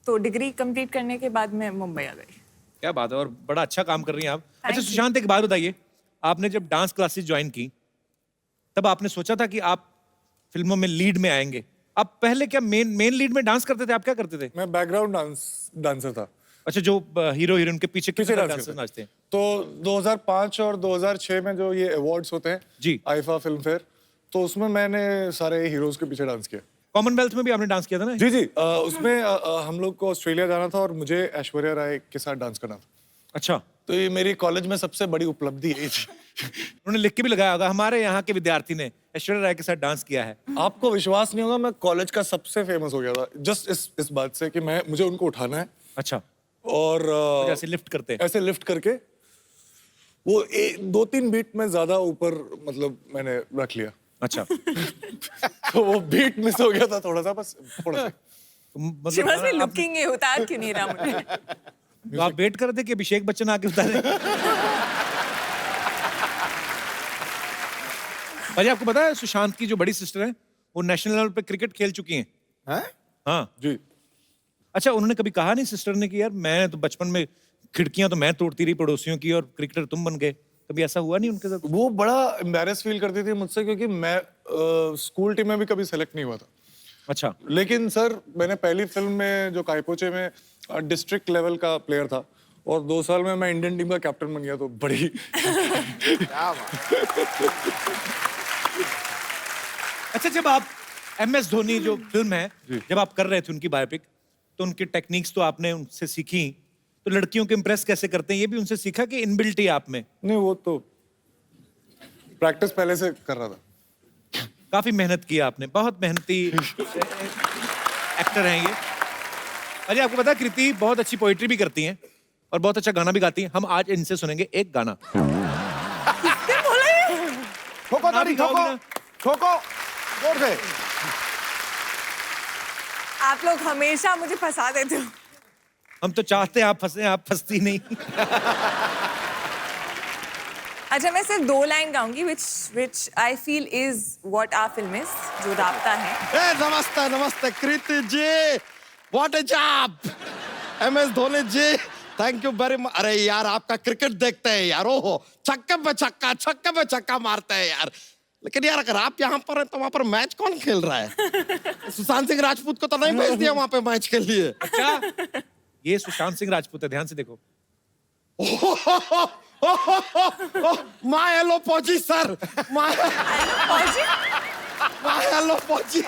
तो डिग्री कंप्लीट करने के बाद मैं मुंबई आ गई। क्या बात है, और बड़ा अच्छा काम कर रही हैं आप। अच्छा you. सुशांत, एक बात बताइए, आपने जब डांस क्लासेस ज्वाइन की तब आपने सोचा था कि आप फिल्मों में लीड में आएंगे? आप पहले क्या मेन लीड में डांस करते थे? आप क्या करते थे? मैं बैकग्राउंड डांसर था। अच्छा, जो हीरो हीरोइन के पीछे डांसर नाचते हैं। तो 2005 और 2006 में जो ये अवार्ड्स होते हैं जी, आईफा फिल्म फेयर, तो उसमें मैंने सारे हीरोज के पीछे डांस किया। कॉमनवेल्थ में भी आपने डांस किया था ना? जी जी। उसमें हम लोग को ऑस्ट्रेलिया जाना था और मुझे ऐश्वर्या राय के साथ डांस करना था। अच्छा। तो ये मेरी कॉलेज में सबसे बड़ी उपलब्धि यही थी। उन्होंने लिख के भी लगाया होगा, हमारे यहाँ के विद्यार्थी ने ऐश्वर्या राय के साथ डांस किया है। आपको विश्वास नहीं होगा, मैं कॉलेज का सबसे फेमस हो गया था जस्ट इस बात से कि मुझे उनको उठाना है। अच्छा। और ऐसे लिफ्ट करते हैं, ऐसे लिफ्ट करके वो 2-3 बीट में ज्यादा ऊपर मतलब मैंने रख लिया। अच्छा। तो वो बीट मिस हो गया था थोड़ा सा, बस थोड़ा सा। She must be looking है, उतार क्यों नहीं रहा मुझे? तो आप वेट कर रहे थे कि अभिषेक बच्चन आके उतारे? भाई आपको पता है सुशांत की जो बड़ी सिस्टर है वो नेशनल लेवल पे क्रिकेट खेल चुकी हैं? हाँ जी। अच्छा, उन्होंने कभी कहा नहीं सिस्टर ने कि यार मैं तो बचपन में खिड़कियां तो मैं तोड़ती रही पड़ोसियों की और क्रिकेटर तुम बन गए? कभी ऐसा हुआ नहीं उनके साथ? वो बड़ा एम्बैरेस फील करती थी मुझसे, क्योंकि मैं स्कूल टीम में भी कभी सेलेक्ट नहीं हुआ था। अच्छा। लेकिन सर मैंने पहली फिल्म में जो कायपोचे में डिस्ट्रिक्ट लेवल का प्लेयर था और 2 साल में मैं इंडियन टीम का कैप्टन बन गया, तो बड़ी अच्छा, जब आप MS धोनी जो फिल्म है जब आप कर रहे थे उनकी बायोपिक, तो उनकी टेक्निक्स तो आपने उनसे सीखी, तो लड़कियों को इम्प्रेस कैसे करते हैं ये भी उनसे सीखा कि इनबिल्ट ही आप में? नहीं, वो तो प्रैक्टिस पहले से कर रहा था। काफी मेहनत की आपने, बहुत मेहनती एक्टर हैं ये। अरे आपको पता है कृति बहुत अच्छी पोइट्री भी करती हैं और बहुत अच्छा गाना भी गाती हैं। हम आज इनसे सुनेंगे एक गाना। ठोको ताड़ी, ठोको ठोको जोर से। आप लोग हमेशा मुझे फंसा देते हो। हम तो चाहते हैं आप फंसे, आप फंसती नहीं। अच्छा मैं सिर्फ 2 line गाऊंगी which I feel is what our film is, जो राबता है. ए, नमस्ते नमस्ते Kriti ji, what a job. MS Dhoni ji, thank you very much. अरे यार आपका क्रिकेट देखते हैं यार, ओहो छक्के पे छक्का मारते हैं यार. लेकिन यार अगर आप यहाँ पर हैं तो वहाँ पर मैच कौन खेल रहा है? सुशांत सिंह राजपूत को तो नहीं भेज दिया वहाँ पे मैच के लिए. अच्छा ये सुशांत सिंह राजपूत है, ध्यान से देखो. माय हेलो पौजी सर, माय हेलो पौजी.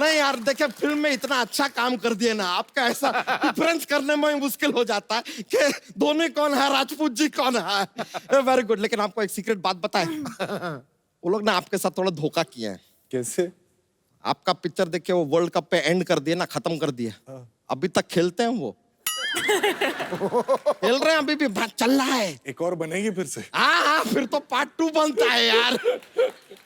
नहीं यार देखिए फिल्म में इतना अच्छा काम कर दिए ना, आपका ऐसा डिफरेंस करने में मुश्किल हो जाता है कि धोनी कौन है, राजपूत जी कौन है. Very good. लेकिन आपको एक सीक्रेट बात बताए, वो लोग ना आपके साथ थोड़ा धोखा किए हैं. कैसे? आपका पिक्चर देख के वो वर्ल्ड कप पे एंड कर दिए ना, खत्म कर दिए. अभी तक खेलते हैं वो, खेल रहे हैं अभी भी, बात चल रहा है. एक और बनेगी फिर से? हाँ फिर तो पार्ट 2 बनता है यार.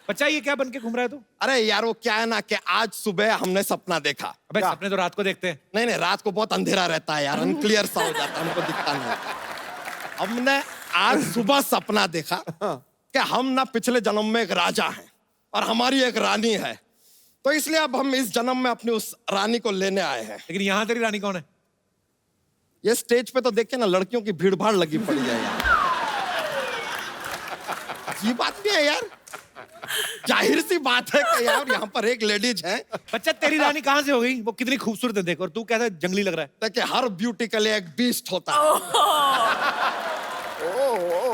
बच्चा ये क्या बन के घूम रहा है तू? अरे यार वो क्या है ना कि आज सुबह हमने सपना देखा. अबे सपने तो रात को देखते हैं. नहीं रात को बहुत अंधेरा रहता है यार, अनक्लियर सा हो जाता है, हमको दिखता नहीं. हमने आज सुबह सपना देखा कि हम ना पिछले जन्म में एक राजा हैं और हमारी एक रानी है, तो इसलिए अब हम इस जन्म में अपनी उस रानी को लेने आए हैं. लेकिन यहाँ तेरी रानी कौन है? ये स्टेज पे तो देखे ना लड़कियों की भीड़ भाड़ लगी पड़ी है यार. ये बात भी है यार, जाहिर सी बात है कि यार यहाँ पर एक लेडीज है. बच्चा तेरी रानी कहाँ से हो गई? वो कितनी खूबसूरत है देख, और तू कैसा जंगली लग रहा है. देखिए हर ब्यूटी के लिए एक बीस्ट होता है.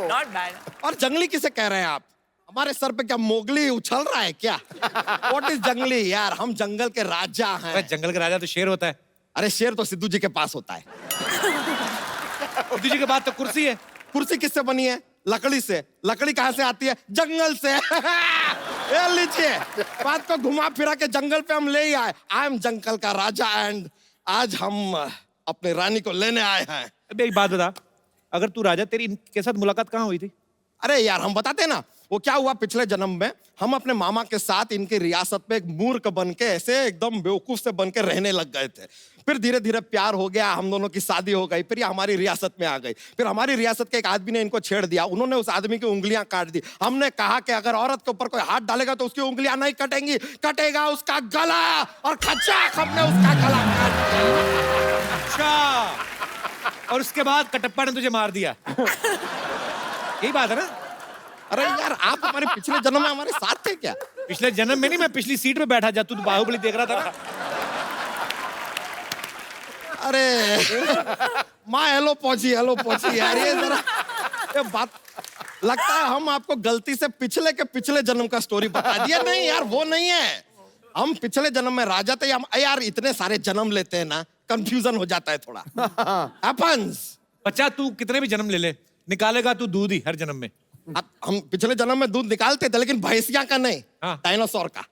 Not bad. और जंगली किसे कह रहे हैं आप? हमारे सर पे क्या मोगली उछल रहा है क्या? What is जंगली यार, हम जंगल के राजा हैं. जंगल का राजा तो शेर होता है. अरे शेर तो सिद्धू जी के पास होता है. सिद्धू जी के बाद तो कुर्सी है. कुर्सी किससे बनी है? लकड़ी से. लकड़ी कहाँ से आती है? जंगल से. ये लीजिए, बात को घुमा फिरा के जंगल पे हम ले ही आए. आई एम जंगल का राजा एंड आज हम अपनी रानी को लेने आए हैं. अबे एक बात बता, अगर तू राजा, तेरी इनके साथ मुलाकात कहाँ हुई थी? अरे यार हम बताते ना, वो क्या हुआ पिछले जन्म में हम अपने मामा के साथ इनकी रियासत में एक मूर्ख बन के ऐसे एकदम बेवकूफ से बन के रहने लग गए थे. फिर धीरे धीरे प्यार हो गया, हम दोनों की शादी हो गई, फिर ये हमारी रियासत में आ गई. फिर हमारी रियासत के एक आदमी ने इनको छेड़ दिया, उन्होंने उस आदमी की उंगलियां काट दी. हमने कहा कि अगर औरत के ऊपर कोई हाथ डालेगा तो उसकी उंगलियां नहीं कटेंगी, कटेगा उसका गला, और खचाक हमने उसका गला काट दिया. अच्छा, और उसके बाद कटप्पा ने तुझे मार दिया. यही बात है ना? अरे यार आप हमारे पिछले जन्म में हमारे साथ थे क्या? पिछले जन्म में नहीं, मैं पिछली सीट पे बैठा, जब तू बाहुबली देख रहा था ना. अरे माँ हेलो पहुंची यार, ये जरा ये बात लगता है हम आपको गलती से पिछले जन्म का स्टोरी बता दिया. नहीं यार वो नहीं है, हम पिछले जन्म में राजा थे. हम यार इतने सारे जन्म लेते हैं ना, कंफ्यूजन हो जाता है थोड़ा. हैपेंस. बच्चा तू कितने भी जन्म ले ले, निकालेगा तू दूध ही हर जन्म में. हम पिछले जन्म में दूध निकालते थे, लेकिन भैंसिया का नहीं, डायनासोर का.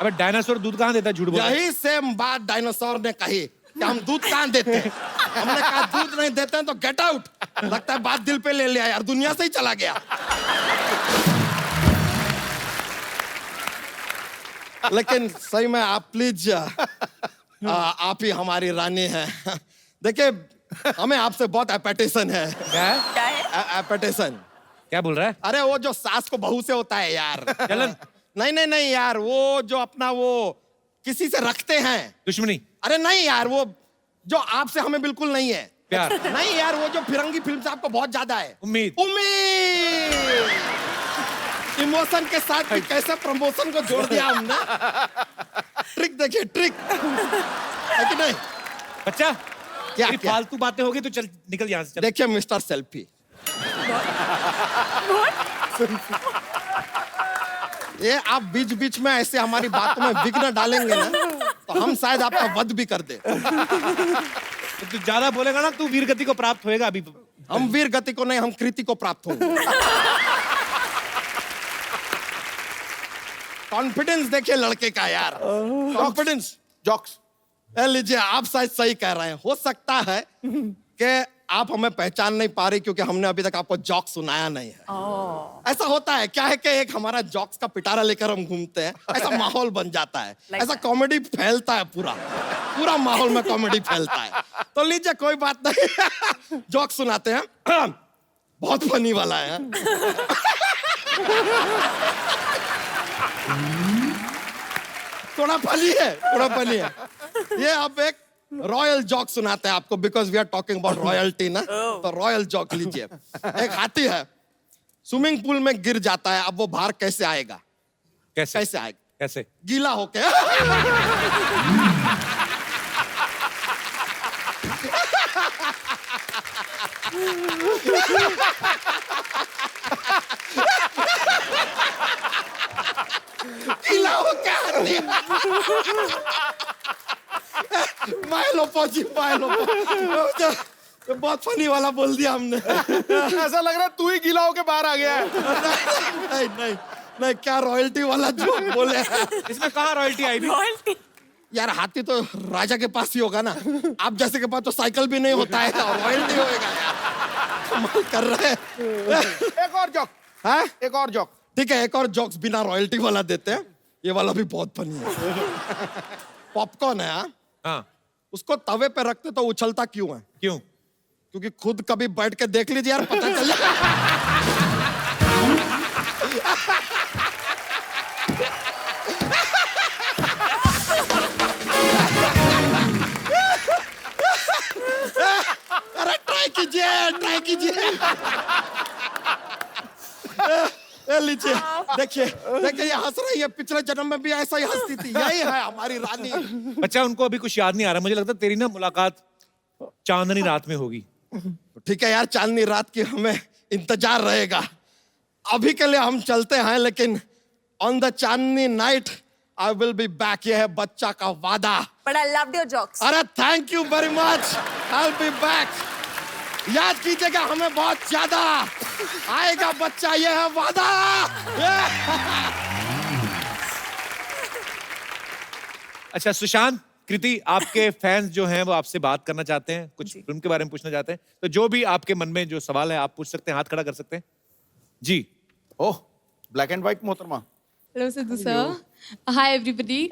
अबे डायनासोर दूध कहाँ देता है? झूठ बोल. यही सेम बात डायनासोर ने कही कि हम दूध कहाँ देते हैं. हमने कहा दूध नहीं देते हैं तो गेट आउट. लगता है बात दिल पे ले लिया यार, दुनिया से ही चला गया. लेकिन सही में आप प्लीज आप ही हमारी रानी हैं. देखिए हमें आपसे बहुत एपेटेशन है. क्या है? एपेटेशन. क्या बोल रहा है? अरे वो जो सास को बहू से होता है यार. जलन. नहीं यार, वो जो अपना वो किसी से रखते हैं दुश्मनी. अरे नहीं यार, वो जो आपसे हमें बिल्कुल नहीं है. प्यार. नहीं यार, वो जो फिरंगी फिल्म से आपको बहुत ज्यादा है. उम्मीद. इमोशन के साथ भी कैसे प्रमोशन को जोड़ दिया हमने. ट्रिक देखिए, ट्रिक है कि नहीं? बच्चा क्या फालतू बातें होगी तो चल निकल यहाँ से. देखिए मिस्टर सेल्फी, ये आप बीच बीच में ऐसे हमारी बातों में विघ्न डालेंगे ना, तो हम शायद आपका वध भी कर दे. तू ज्यादा बोलेगा ना, तू वीर गति को प्राप्त होएगा. अभी हम वीर गति को नहीं, हम कृति को प्राप्त होंगे. कॉन्फिडेंस देखिए लड़के का यार. कॉन्फिडेंस. जॉक्स. लीजिए आप शायद सही कह रहे हैं. हो सकता है कि आप हमें पहचान नहीं पा रही क्योंकि हमने अभी तक आपको जॉक्स सुनाया नहीं है. ऐसा होता है. क्या है कि एक हमारा जॉक्स का पिटारा लेकर हम घूमते हैं, ऐसा माहौल बन जाता है. ऐसा कॉमेडी फैलता है, पूरा माहौल में कॉमेडी फैलता है. तो लीजिए कोई बात नहीं, जॉक्स सुनाते हैं. बहुत फनी वाला है। थोड़ा फनी है, थोड़ा फनी है। ये आप एक रॉयल जॉक सुनाते हैं आपको, because we are talking about royalty ना, तो रॉयल जॉक लीजिए। एक हाथी है, स्विमिंग पूल में गिर जाता है, अब वो बाहर कैसे आएगा? कैसे आएगा? कैसे? गीला होके। गीला होके हाथी। माइलो पहुंची, माइलो। बहुत फनी वाला बोल दिया हमने। ऐसा लग रहा है तू ही गीला होके बाहर आ गया है। नहीं नहीं नहीं, क्या रॉयल्टी वाला जोक बोले। इसमें कहाँ रॉयल्टी आई भी? रॉयल्टी यार हाथी तो राजा के पास ही होगा ना, आप जैसे के पास तो साइकिल भी नहीं होता है और रॉयल्टी होएगा यार। कमाल कर रहे हैं। एक और जोक। हाँ? एक और जोक। ठीक है, एक और जोक्स बिना रॉयल्टी वाला देते हैं। ये वाला भी बहुत फनी है। पॉपकॉर्न है, हाँ, उसको तवे पे रखते तो उछलता क्यों है? क्यों? क्योंकि खुद कभी बैठ के देख लीजिए यार, पता चल जाए। अरे ट्राई कीजिए। लीजिए, देखिए ये हंस रही है, पिछले जन्म में भी ऐसा ही हंसती थी। यही है हमारी रानी। बच्चा, उनको अभी कुछ याद नहीं आ रहा। मुझे लगता है तेरी ना मुलाकात चांदनी रात में होगी। ठीक है यार, चांदनी रात की हमें इंतजार रहेगा। अभी के लिए हम चलते हैं, लेकिन on the Chandni night I will be back. ये है बच्चा का वादा। But I loved your jokes. अरे thank you very much, I will be back. याद कीजिएगा, हमें बहुत ज्यादा आएगा बच्चा, ये है वादा। अच्छा सुशांत, कृति, आपके फैंस जो हैं वो आपसे बात करना चाहते हैं, कुछ फिल्म के बारे में पूछना चाहते हैं, तो जो भी आपके मन में जो सवाल है आप पूछ सकते हैं, हाथ खड़ा कर सकते हैं जी। ओह, ब्लैक एंड व्हाइट मोहतरमा। Hello Sidhu sir, hi everybody.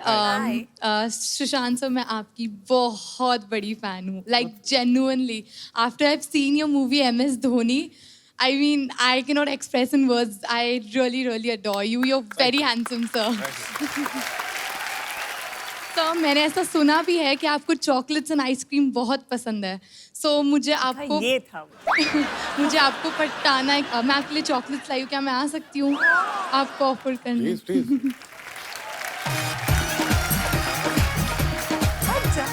Sushant sir, मैं आपकी बहुत बड़ी फैन हूँ, like genuinely. After I have seen your movie MS Dhoni, I mean, I cannot express in words. I really adore you. You're very handsome, sir. Sir, मैंने ऐसा सुना भी है कि आपको चॉकलेट्स एंड आइसक्रीम बहुत पसंद है। सो मुझे आपको ये था मुझे आपको पटाना है। मैं आपके लिए चॉकलेट्स लाई हूँ, क्या मैं आ सकती हूँ आपको ऑफर करने? प्लीज। अच्छा